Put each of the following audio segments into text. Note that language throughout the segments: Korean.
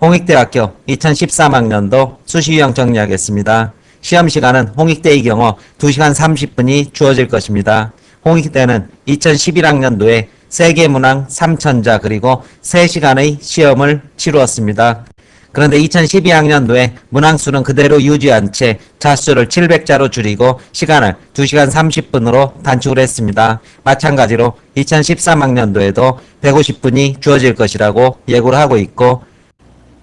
홍익대학교 2013학년도 수시 유형 정리하겠습니다. 시험 시간은 홍익대의 경우 2시간 30분이 주어질 것입니다. 홍익대는 2011학년도에 세계문항 3천자 그리고 3시간의 시험을 치루었습니다. 그런데 2012학년도에 문항수는 그대로 유지한 채 자수를 700자로 줄이고 시간을 2시간 30분으로 단축을 했습니다. 마찬가지로 2013학년도에도 150분이 주어질 것이라고 예고를 하고 있고,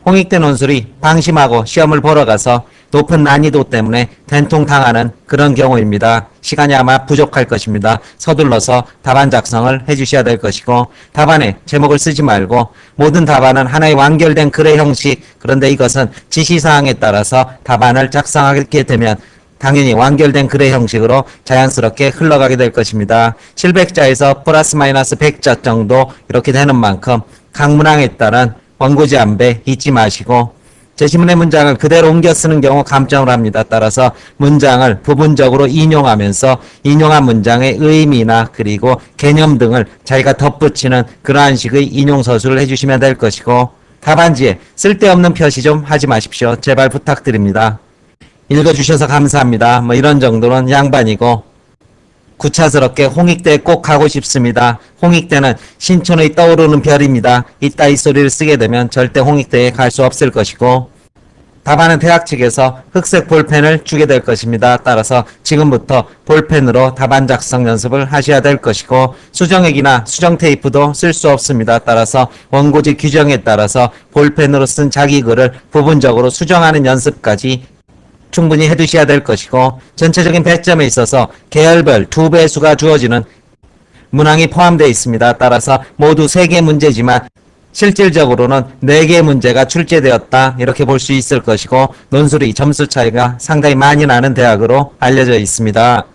홍익대 논술이 방심하고 시험을 보러 가서 높은 난이도 때문에 된통당하는 그런 경우입니다. 시간이 아마 부족할 것입니다. 서둘러서 답안 작성을 해주셔야 될 것이고, 답안에 제목을 쓰지 말고 모든 답안은 하나의 완결된 글의 형식, 그런데 이것은 지시사항에 따라서 답안을 작성하게 되면 당연히 완결된 글의 형식으로 자연스럽게 흘러가게 될 것입니다. 700자에서 플러스 마이너스 100자 정도 이렇게 되는 만큼 각 문항에 따른 원고지 안배 잊지 마시고, 제시문의 문장을 그대로 옮겨 쓰는 경우 감점을 합니다. 따라서 문장을 부분적으로 인용하면서 인용한 문장의 의미나 그리고 개념 등을 자기가 덧붙이는 그러한 식의 인용서술을 해주시면 될 것이고, 답안지에 쓸데없는 표시 좀 하지 마십시오. 제발 부탁드립니다. 읽어주셔서 감사합니다. 이런 정도는 양반이고, 구차스럽게 홍익대에 꼭 가고 싶습니다. 홍익대는 신촌의 떠오르는 별입니다. 이따 이 소리를 쓰게 되면 절대 홍익대에 갈 수 없을 것이고, 답안은 대학 측에서 흑색 볼펜을 주게 될 것입니다. 따라서 지금부터 볼펜으로 답안 작성 연습을 하셔야 될 것이고, 수정액이나 수정 테이프도 쓸 수 없습니다. 따라서 원고지 규정에 따라서 볼펜으로 쓴 자기 글을 부분적으로 수정하는 연습까지 충분히 해두셔야 될 것이고, 전체적인 배점에 있어서 계열별 2배수가 주어지는 문항이 포함되어 있습니다. 따라서 모두 3개 문제지만 실질적으로는 4개의 문제가 출제되었다 이렇게 볼 수 있을 것이고, 논술이 점수 차이가 상당히 많이 나는 대학으로 알려져 있습니다.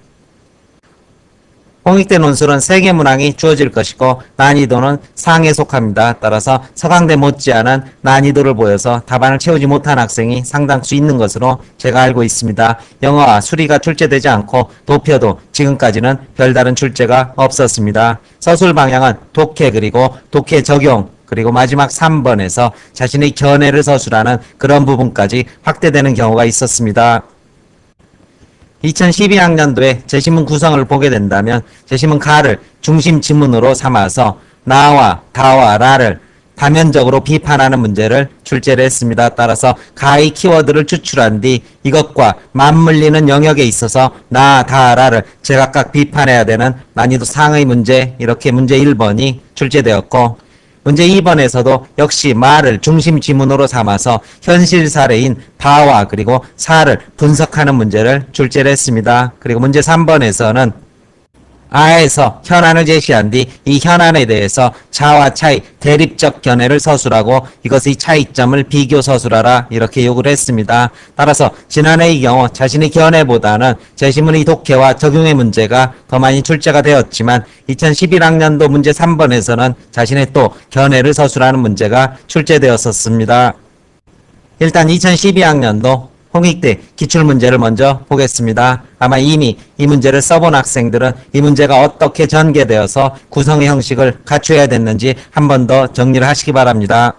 홍익대 논술은 3개 문항이 주어질 것이고 난이도는 상에 속합니다. 따라서 서강대 못지않은 난이도를 보여서 답안을 채우지 못한 학생이 상당수 있는 것으로 제가 알고 있습니다. 영어와 수리가 출제되지 않고 도표도 지금까지는 별다른 출제가 없었습니다. 서술 방향은 독해 그리고 독해 적용 그리고 마지막 3번에서 자신의 견해를 서술하는 그런 부분까지 확대되는 경우가 있었습니다. 2012학년도에 제시문 구성을 보게 된다면 제시문 가를 중심 지문으로 삼아서 나와 다와 라를 다면적으로 비판하는 문제를 출제를 했습니다. 따라서 가의 키워드를 추출한 뒤 이것과 맞물리는 영역에 있어서 나, 다, 라를 제각각 비판해야 되는 난이도 상의 문제, 이렇게 문제 1번이 출제되었고, 문제 2번에서도 역시 말을 중심 지문으로 삼아서 현실 사례인 다와 그리고 사를 분석하는 문제를 출제를 했습니다. 그리고 문제 3번에서는 아에서 현안을 제시한 뒤 이 현안에 대해서 차와 차이, 대립적 견해를 서술하고 이것의 차이점을 비교 서술하라 이렇게 요구를 했습니다. 따라서 지난해의 경우 자신의 견해보다는 제시문의 독해와 적용의 문제가 더 많이 출제가 되었지만 2011학년도 문제 3번에서는 자신의 또 견해를 서술하는 문제가 출제되었었습니다. 일단 2012학년도 홍익대 기출문제를 먼저 보겠습니다. 아마 이미 이 문제를 써본 학생들은 이 문제가 어떻게 전개되어서 구성의 형식을 갖춰야 됐는지 한 번 더 정리를 하시기 바랍니다.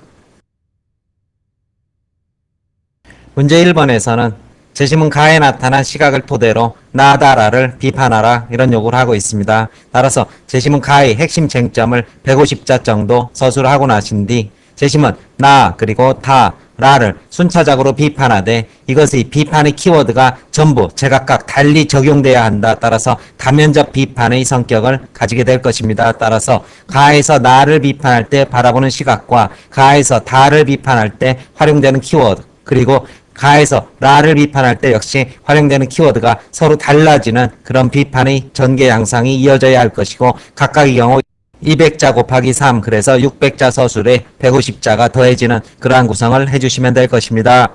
문제 1번에서는 제시문 가에 나타난 시각을 토대로 나다라를 비판하라 이런 요구를 하고 있습니다. 따라서 제시문 가의 핵심 쟁점을 150자 정도 서술하고 나신 뒤 제시문 나 그리고 다 라를 순차적으로 비판하되 이것의 비판의 키워드가 전부 제각각 달리 적용돼야 한다. 따라서 다면적 비판의 성격을 가지게 될 것입니다. 따라서 가에서 나를 비판할 때 바라보는 시각과 가에서 다를 비판할 때 활용되는 키워드, 그리고 가에서 라를 비판할 때 역시 활용되는 키워드가 서로 달라지는 그런 비판의 전개 양상이 이어져야 할 것이고, 각각의 경우 200자 곱하기 3, 그래서 600자 서술에 150자가 더해지는 그러한 구성을 해주시면 될 것입니다.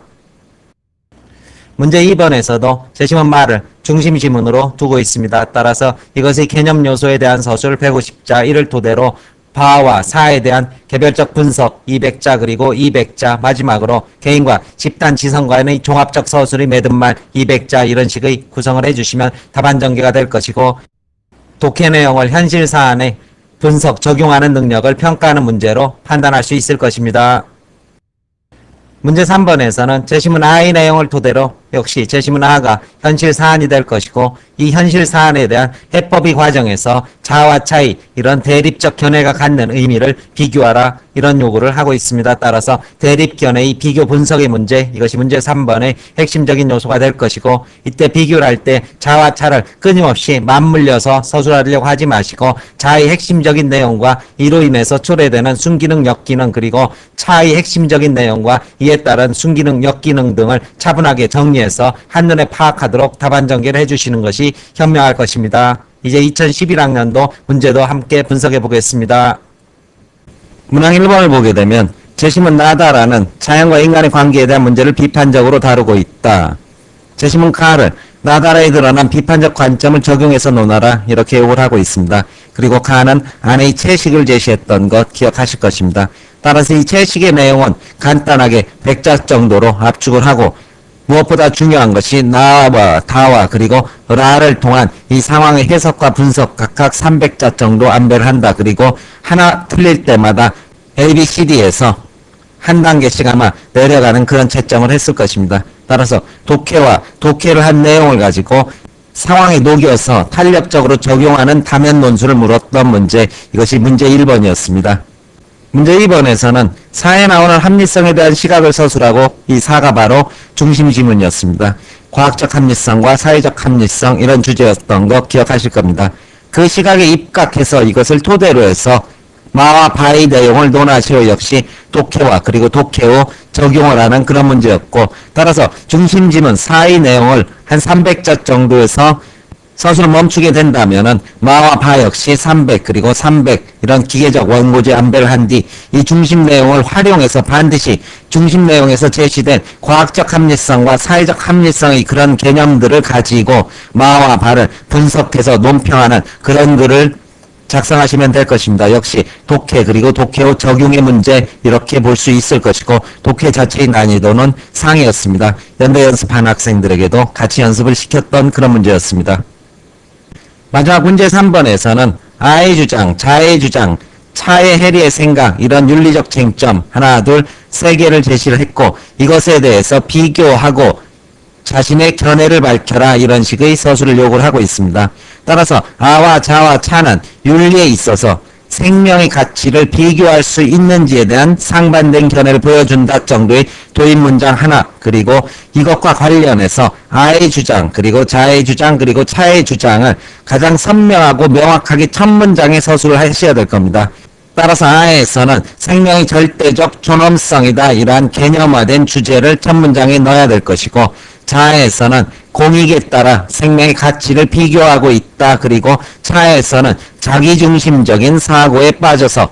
문제 2번에서도 제시문 말을 중심 지문으로 두고 있습니다. 따라서 이것의 개념 요소에 대한 서술 150자, 이를 토대로 바와 사에 대한 개별적 분석 200자 그리고 200자, 마지막으로 개인과 집단 지성 간의 종합적 서술이 맺은 말 200자, 이런 식의 구성을 해주시면 답안 전개가 될 것이고, 독해 내용을 현실 사안에 분석, 적용하는 능력을 평가하는 문제로 판단할 수 있을 것입니다. 문제 3번에서는 제시문 I의 내용을 토대로 역시 제시문 R가 현실 사안이 될 것이고 이 현실 사안에 대한 해법의 과정에서 자와 차이 이런 대립적 견해가 갖는 의미를 비교하라 이런 요구를 하고 있습니다. 따라서 대립견해의 비교 분석의 문제 이것이 문제 3번의 핵심적인 요소가 될 것이고 이때 비교를 할 때 자와 차를 끊임없이 맞물려서 서술하려고 하지 마시고 자의 핵심적인 내용과 이로 인해서 초래되는 순기능, 역기능 그리고 차의 핵심적인 내용과 이에 따른 순기능, 역기능 등을 차분하게 정리해서 한눈에 파악하도록 답안 전개를 해주시는 것이 현명할 것입니다. 이제 2011학년도 문제도 함께 분석해 보겠습니다. 문항 1번을 보게 되면 제시문 나다라는 자연과 인간의 관계에 대한 문제를 비판적으로 다루고 있다. 제시문 카를 나다라에 드러난 비판적 관점을 적용해서 논하라 이렇게 요구를 하고 있습니다. 그리고 카는 안의 채식을 제시했던 것 기억하실 것입니다. 따라서 이 채식의 내용은 간단하게 100자 정도로 압축을 하고 무엇보다 중요한 것이 나와 다와 그리고 라를 통한 이 상황의 해석과 분석 각각 300자 정도 안배를 한다. 그리고 하나 틀릴 때마다 ABCD에서 한 단계씩 아마 내려가는 그런 채점을 했을 것입니다. 따라서 독해를 한 내용을 가지고 상황에 녹여서 탄력적으로 적용하는 다면 논술을 물었던 문제 이것이 문제 1번이었습니다. 문제 2번에서는 사에 나오는 합리성에 대한 시각을 서술하고 이 사가 바로 중심 지문이었습니다. 과학적 합리성과 사회적 합리성 이런 주제였던 거 기억하실 겁니다. 그 시각에 입각해서 이것을 토대로 해서 마와 바의 내용을 논하시오 역시 독해와 그리고 독해 후 적용을 하는 그런 문제였고 따라서 중심 지문 사의 내용을 한 300자 정도에서 서술을 멈추게 된다면은 마와 바 역시 300 그리고 300 이런 기계적 원고지 안배를 한 뒤 이 중심 내용을 활용해서 반드시 중심 내용에서 제시된 과학적 합리성과 사회적 합리성의 그런 개념들을 가지고 마와 바를 분석해서 논평하는 그런 글을 작성하시면 될 것입니다. 역시 독해 그리고 독해 후 적용의 문제 이렇게 볼 수 있을 것이고 독해 자체의 난이도는 상이었습니다. 연대 연습한 학생들에게도 같이 연습을 시켰던 그런 문제였습니다. 마지막 문제 3번에서는 아의 주장, 자의 주장, 차의 해리의 생각 이런 윤리적 쟁점 하나 둘 세 개를 제시를 했고 이것에 대해서 비교하고 자신의 견해를 밝혀라 이런 식의 서술을 요구를 하고 있습니다. 따라서 아와 자와 차는 윤리에 있어서 생명의 가치를 비교할 수 있는지에 대한 상반된 견해를 보여준다 정도의 도입 문장 하나 그리고 이것과 관련해서 아의 주장 그리고 자의 주장 그리고 차의 주장을 가장 선명하고 명확하게 첫 문장에 서술을 하셔야 될 겁니다. 따라서 아에서는 생명의 절대적 존엄성이다 이러한 개념화된 주제를 첫 문장에 넣어야 될 것이고 자에서는 공익에 따라 생명의 가치를 비교하고 있다. 그리고 차에서는 자기중심적인 사고에 빠져서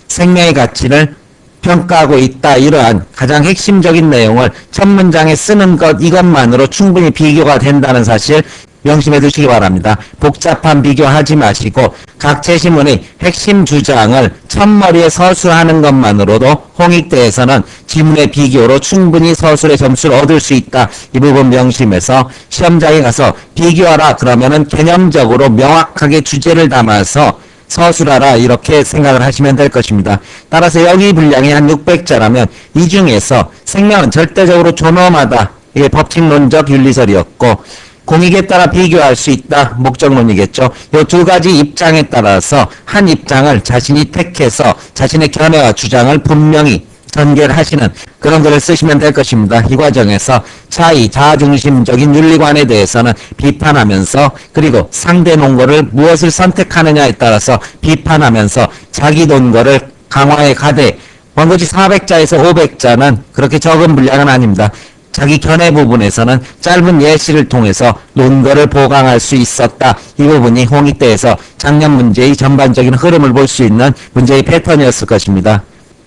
생명의 가치를 평가하고 있다. 이러한 가장 핵심적인 내용을 첫 문장에 쓰는 것 이것만으로 충분히 비교가 된다는 사실 명심해 두시기 바랍니다. 복잡한 비교하지 마시고 각 제시문의 핵심 주장을 첫머리에 서술하는 것만으로도 홍익대에서는 지문의 비교로 충분히 서술의 점수를 얻을 수 있다. 이 부분 명심해서 시험장에 가서 비교하라 그러면은 개념적으로 명확하게 주제를 담아서 서술하라 이렇게 생각을 하시면 될 것입니다. 따라서 여기 분량이 한 600자라면 이 중에서 생명은 절대적으로 존엄하다. 이게 법칙론적 윤리설이었고 공익에 따라 비교할 수 있다. 목적론이겠죠. 이 두 가지 입장에 따라서 한 입장을 자신이 택해서 자신의 견해와 주장을 분명히 전개하시는 그런 글을 쓰시면 될 것입니다. 이 과정에서 차이, 자아중심적인 윤리관에 대해서는 비판하면서 그리고 상대 논거를 무엇을 선택하느냐에 따라서 비판하면서 자기 논거를 강화해 가되 원고지 400자에서 500자는 그렇게 적은 분량은 아닙니다. 자기 견해 부분에서는 짧은 예시를 통해서 논거를 보강할 수 있었다. 이 부분이 홍익대에서 작년 문제의 전반적인 흐름을 볼 수 있는 문제의 패턴이었을 것입니다.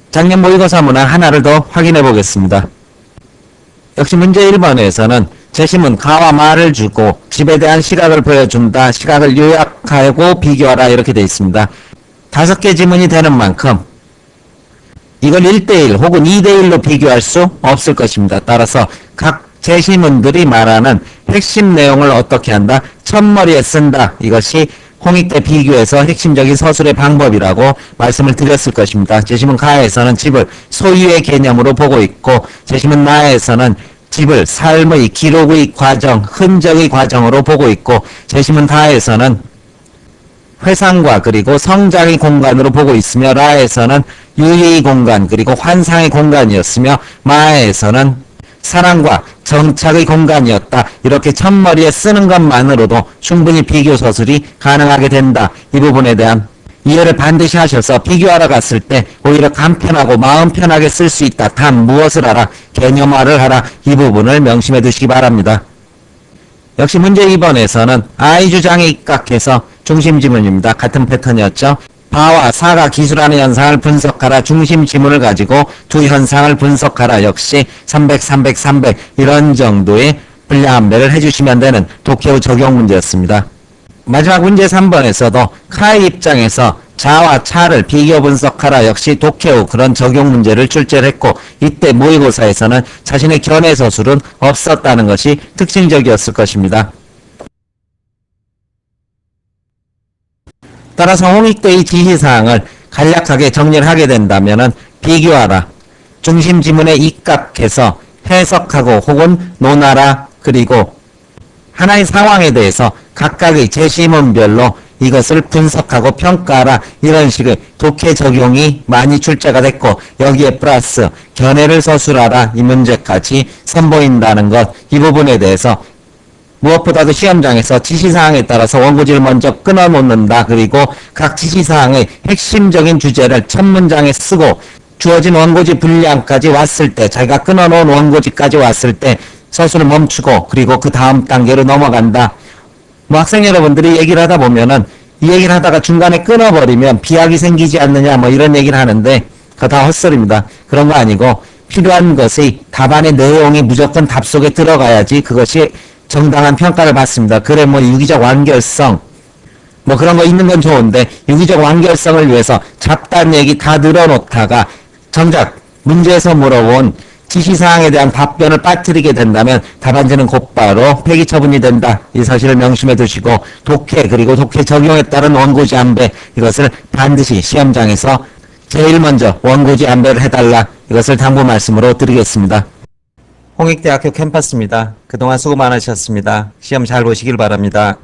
작년 모의고사 문항 하나를 더 확인해 보겠습니다. 역시 문제 1번에서는 제시문 가와 마를 주고 집에 대한 시각을 보여준다. 시각을 요약하고 비교하라 이렇게 되어 있습니다. 5개 지문이 되는 만큼 이걸 1대1 혹은 2대1로 비교할 수 없을 것입니다. 따라서 각 제시문들이 말하는 핵심 내용을 어떻게 한다? 첫머리에 쓴다. 이것이 홍익대 비교에서 핵심적인 서술의 방법이라고 말씀을 드렸을 것입니다. 제시문 가에서는 집을 소유의 개념으로 보고 있고 제시문 나에서는 집을 삶의 기록의 과정, 흔적의 과정으로 보고 있고 제시문 다에서는 회상과 그리고 성장의 공간으로 보고 있으며 라에서는 유의의 공간 그리고 환상의 공간이었으며 마에서는 사랑과 정착의 공간이었다. 이렇게 첫머리에 쓰는 것만으로도 충분히 비교 서술이 가능하게 된다. 이 부분에 대한 이해를 반드시 하셔서 비교하러 갔을 때 오히려 간편하고 마음 편하게 쓸 수 있다. 단 무엇을 하라? 개념화를 하라. 이 부분을 명심해 두시기 바랍니다. 역시 문제 2번에서는 I 주장에 입각해서 중심 지문입니다. 같은 패턴이었죠. 바와 사가 기술하는 현상을 분석하라. 중심 지문을 가지고 두 현상을 분석하라. 역시 300, 300, 300 이런 정도의 분량함배를 해주시면 되는 독해의 적용 문제였습니다. 마지막 문제 3번에서도 카의 입장에서 자와 차를 비교 분석하라. 역시 독해의 그런 적용 문제를 출제를 했고 이때 모의고사에서는 자신의 견해 서술은 없었다는 것이 특징적이었을 것입니다. 따라서 홍익대의 지시사항을 간략하게 정리를 하게 된다면 비교하라, 중심 지문에 입각해서 해석하고 혹은 논하라, 그리고 하나의 상황에 대해서 각각의 제시문별로 이것을 분석하고 평가하라, 이런 식의 독해 적용이 많이 출제가 됐고 여기에 플러스 견해를 서술하라 이 문제까지 선보인다는 것, 이 부분에 대해서 무엇보다도 시험장에서 지시사항에 따라서 원고지를 먼저 끊어놓는다. 그리고 각 지시사항의 핵심적인 주제를 첫 문장에 쓰고 주어진 원고지 분량까지 왔을 때, 자기가 끊어놓은 원고지까지 왔을 때 서술을 멈추고 그리고 그 다음 단계로 넘어간다. 뭐 학생 여러분들이 얘기를 하다 보면은 이 얘기를 하다가 중간에 끊어버리면 비약이 생기지 않느냐 뭐 이런 얘기를 하는데 그거 다 헛소리입니다. 그런 거 아니고 필요한 것의 답안의 내용이 무조건 답 속에 들어가야지 그것이 정당한 평가를 받습니다. 그래 뭐 유기적 완결성 뭐 그런 거 있는 건 좋은데 유기적 완결성을 위해서 잡다한 얘기 다 늘어놓다가 정작 문제에서 물어본 지시사항에 대한 답변을 빠뜨리게 된다면 답안지는 곧바로 폐기 처분이 된다. 이 사실을 명심해 두시고 독해 그리고 독해 적용에 따른 원고지 안배, 이것을 반드시 시험장에서 제일 먼저 원고지 안배를 해달라, 이것을 당부 말씀으로 드리겠습니다. 홍익대학교 캠퍼스입니다. 그동안 수고 많으셨습니다. 시험 잘 보시길 바랍니다.